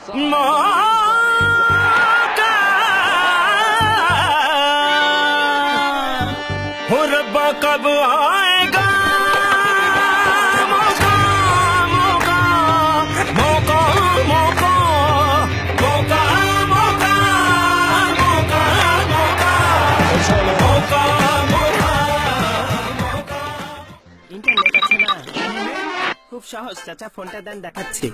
हो रब्बा कब आएगा मौका मौका मौका मौका मौका मौका मौका मौका मौका मौका ইন্টারনেট আছে না? খুব সহজ চাচা, ফোনটা দেন দেখাচ্ছি।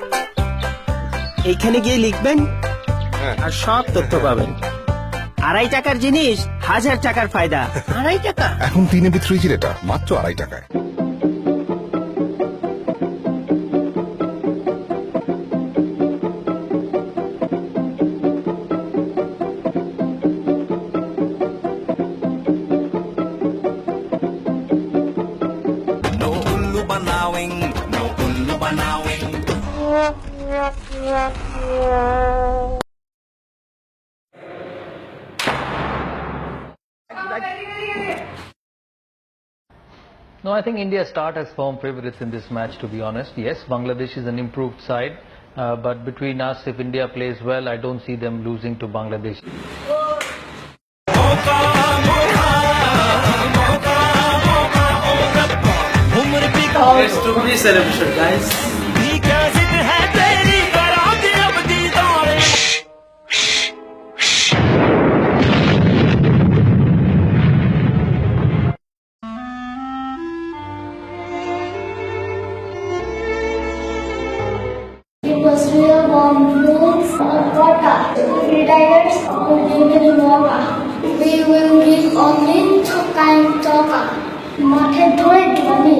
এইখানে গিয়ে লিখবেন আর সব তথ্য পাবেন। 2.5 টাকার জিনিস 1000 টাকার ফায়দা। 2.5 টাকা এখন 3 MB 3G ডেটা মাত্র 2.5 টাকায়। No ullu banawing, no ullu banawing. No, I think India start as firm favourites in this match, to be honest. Yes, Bangladesh is an improved side, but between us, if India plays well, I don't see them losing to Bangladesh. It's to be celebration, guys. It was real warm blooms of water. Free riders will give in water. We will give only to kind talker. মাঠে ধরে ধ্বনি